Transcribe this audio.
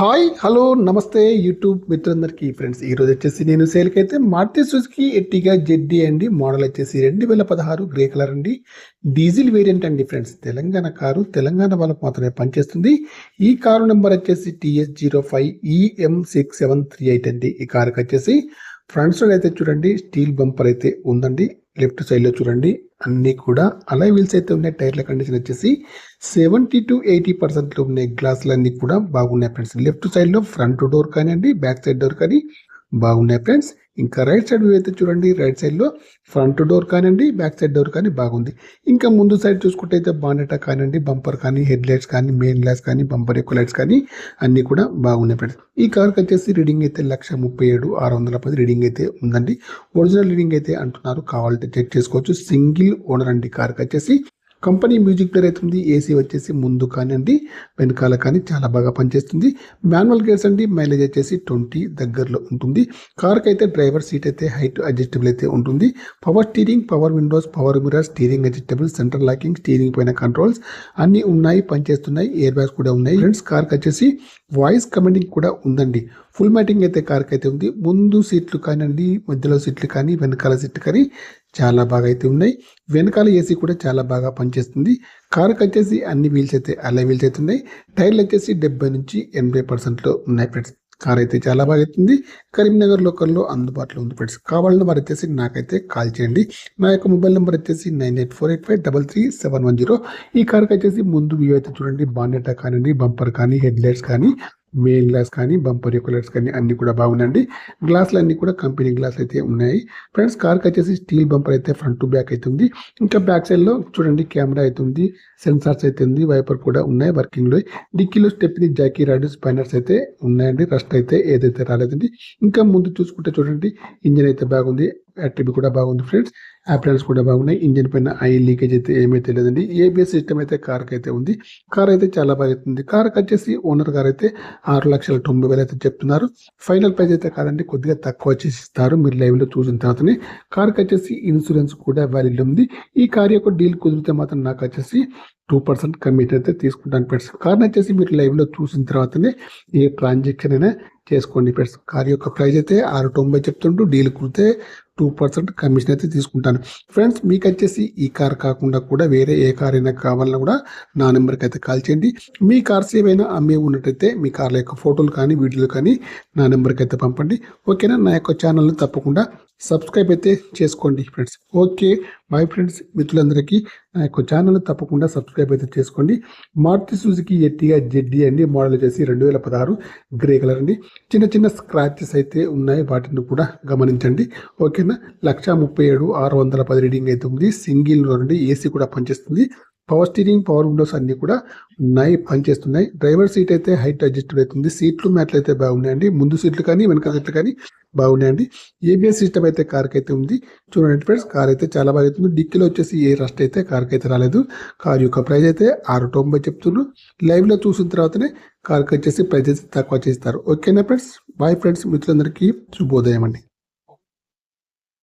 Hi hello నమస్తే YouTube మిత్రులందరికీ friends ఈరోజు వచ్చేసి నేను సేల్కి అయితే మారుతి సుజుకి ఎర్టిగా జెడ్డీ అండి. మోడల్ వచ్చేసి 2016 గ్రే కలర్ అండి. డీజిల్ వేరియంట్ అండి ఫ్రెండ్స్. తెలంగాణ కారు, తెలంగాణ వాళ్ళకు మాత్రమే పనిచేస్తుంది. ఈ కారు నెంబర్ వచ్చేసి TS05EM6738 అండి. ఈ కారుకి వచ్చేసి ఫ్రంట్ సైడ్ అయితే చూడండి స్టీల్ బంపర్ అయితే ఉందండి. లెఫ్ట్ సైడ్ లో చూడండి అన్ని కూడా అలాయ్ వీల్స్ అయితే ఉన్నాయి. టైర్ల కండిషన్ వచ్చేసి 70 to 80% లో ఉన్నాయి. గ్లాసులు అన్ని కూడా బాగున్నాయి ఫ్రెండ్స్. లెఫ్ట్ సైడ్ లో ఫ్రంట్ డోర్ కానివ్వండి, బ్యాక్ సైడ్ డోర్ కానీ బాగున్నాయి ఫ్రెండ్స్. ఇంకా రైట్ సైడ్ వ్యూ అయితే చూడండి, రైట్ సైడ్ లో ఫ్రంట్ డోర్ కానివ్వండి, బ్యాక్ సైడ్ డోర్ కానీ బాగుంది. ఇంకా ముందు సైడ్ చూసుకుంటే అయితే బానెటా కానివ్వండి, బంపర్ కానీ, హెడ్ లైట్స్ కానీ, మెయిన్ గ్లాస్ కానీ, బంపర్ ఎక్కువ లైట్స్ కానీ అన్ని కూడా బాగున్నాయి ఫ్రెండ్స్. ఈ కార్కి వచ్చేసి రీడింగ్ అయితే 1,37,610 రీడింగ్ అయితే ఉందండి. ఒరిజినల్ రీడింగ్ అయితే అంటున్నారు, కావాలంటే చెక్ చేసుకోవచ్చు. సింగిల్ ఓనర్ అండి. కార్కి వచ్చేసి కంపెనీ మ్యూజిక్ ప్లేయర్ అవుతుంది. ఏసీ వచ్చేసి ముందు కానివ్వండి, వెనకాల కానీ చాలా బాగా పనిచేస్తుంది. మాన్యువల్ గేర్స్ అండి. మైలేజ్ వచ్చేసి 20 దగ్గరలో ఉంటుంది. కార్కి అయితే డ్రైవర్ సీట్ అయితే హైట్ అడ్జస్టబుల్ అయితే ఉంటుంది. Power steering, power Windows, power mirror, steering adjustable, central locking, steering పైన కంట్రోల్స్ అన్ని ఉన్నాయి, పనిచేస్తున్నాయి. ఎయిర్ బ్యాగ్స్ కూడా ఉన్నాయి ఫ్రెండ్స్. కార్కి వచ్చేసి వాయిస్ కమాండింగ్ కూడా ఉందండి. ఫుల్ మ్యాటింగ్ అయితే కార్కి అయితే ఉంది. ముందు సీట్లు కానివ్వండి, మధ్యలో సీట్లు కానీ, వెనకాల సీట్లు కానీ చాలా బాగా అయితే ఉన్నాయి. వెనకాల ఏసీ కూడా చాలా బాగా పనిచేస్తుంది. కారుకి వచ్చేసి అన్ని వీల్స్ అయితే అలా వీల్స్ అయితే ఉన్నాయి. టైర్లు వచ్చేసి 70 నుంచి 80% ఉన్నాయి ఫ్రెండ్స్. కార్ అయితే చాలా బాగా అవుతుంది. కరీంనగర్ లోకల్లో అందుబాటులో ఉంది ఫ్రెండ్స్. కావాలన్న వారు వచ్చేసి నాకైతే కాల్ చేయండి. నా యొక్క మొబైల్ నెంబర్ వచ్చేసి 9848533710. ఈ కార్కి వచ్చేసి ముందు వ్యూ అయితే చూడండి, బానెటా కానివ్వండి, బంపర్ కానీ, హెడ్ లైట్స్ కానీ, మెయిన్ గ్లాస్ కానీ, బంపర్ యొక్క లైట్స్ కానీ అన్ని కూడా బాగున్నాయండి. గ్లాసులు అన్ని కూడా కంపెనీ గ్లాస్ అయితే ఉన్నాయి ఫ్రెండ్స్. కార్కి వచ్చేసి స్టీల్ బంపర్ అయితే ఫ్రంట్ టు బ్యాక్ అయితే ఉంది. ఇంకా బ్యాక్ సైడ్ లో చూడండి కెమెరా అయితే ఉంది, సెన్సార్స్ అయితే ఉంది, వైపర్ కూడా ఉన్నాయి వర్కింగ్ లో. డిక్కీలో స్టెప్ని, జాకీ రాడ్, స్పైనర్స్ అయితే ఉన్నాయండి. రస్ట్ అయితే ఏదైతే రాలేదండి. ఇంకా ముందు చూసుకుంటే చూడండి ఇంజిన్ అయితే బాగుంది, బ్యాటరీ కూడా బాగుంది ఫ్రెండ్స్. యాప్రాన్స్ కూడా బాగున్నాయి. ఇంజిన్ పైన ఆయిల్ లీకేజ్ అయితే ఏమైతే లేదండి. ఏబిఎస్ సిస్టమ్ అయితే కార్కి అయితే ఉంది. కార్ అయితే చాలా బాగా అవుతుంది. కార్కి వచ్చేసి ఓనర్ గారు అయితే 6,90,000 అయితే చెప్తున్నారు. ఫైనల్ ప్రైస్ అయితే కాదండి, కొద్దిగా తక్కువ వచ్చేసి ఇస్తారు. మీరు లైవ్ లో చూసిన తర్వాతనే. కార్కి వచ్చేసి ఇన్సూరెన్స్ కూడా వ్యాలిడ్ ఉంది. ఈ కార్ యొక్క డీల్ కుదిరితే మాత్రం నాకు వచ్చేసి 2% కమిషన్ అయితే తీసుకుంటాను ఫ్రెండ్స్. కార్ని వచ్చేసి మీరు లైవ్ లో చూసిన తర్వాతనే ఏ ట్రాన్సాక్షన్ అయినా చేసుకోండి ఫ్రెండ్స్. కార్ యొక్క ప్రైస్ అయితే 6,90 చెప్తుంటూ డీల్ కుడితే 2% కమిషన్ అయితే తీసుకుంటాను ఫ్రెండ్స్. మీకు వచ్చేసి ఈ కార్ కాకుండా కూడా వేరే ఏ కార్ అయినా కావాలన్నా కూడా నా నెంబర్కి అయితే కాల్ చేయండి. మీ కార్స్ ఏవైనా అమ్మే ఉన్నట్టయితే మీ కార్ల యొక్క ఫోటోలు కానీ, వీడియోలు కానీ నా నెంబర్కి అయితే పంపండి. ఓకేనా. నా యొక్క ఛానల్ని తప్పకుండా సబ్స్క్రైబ్ అయితే చేసుకోండి ఫ్రెండ్స్. Okay bye friends. మిత్రులందరికీ నా యొక్క ఛానల్ తప్పకుండా సబ్స్క్రైబ్ అయితే చేసుకోండి. మారుతి సుజుకి ఎర్టిగా జెడ్డీ అండి. మోడల్ వచ్చేసి 2016 గ్రే కలర్ అండి. చిన్న చిన్న స్క్రాచెస్ అయితే ఉన్నాయి, వాటిని కూడా గమనించండి. ఓకేనా. 1,37,610 రీడింగ్ అయితే ఉంది. సింగిల్ డోర్ అండి. ఏసీ కూడా పనిచేస్తుంది. పవర్ స్టీరింగ్, పవర్ విండోస్ అన్ని కూడా ఉన్నాయి, పనిచేస్తున్నాయి. డ్రైవర్ సీట్ అయితే హైట్ అడ్జస్టబుల్ అవుతుంది. సీట్లు మ్యాట్లు అయితే బాగున్నాయండి. ముందు సీట్లు కానీ, వెనక సీట్లు కానీ బాగున్నాయండి. ఏబిఎస్ సిస్టమ్ అయితే కార్కి అయితే ఉంది. చూడండి ఫ్రెండ్స్, కార్ అయితే చాలా బాగా అవుతుంది. డిక్కీలో వచ్చేసి ఏ రస్ట్ అయితే కార్కి అయితే రాలేదు. కార్ యొక్క ప్రైస్ అయితే 6,90 చెప్తున్నారు. లైవ్ లో చూసిన తర్వాతనే కార్కి వచ్చేసి ప్రైజెస్ తక్కువ చేస్తారు. ఓకేనా ఫ్రెండ్స్. Bye friends. మిత్రులందరికీ శుభోదయం అండి.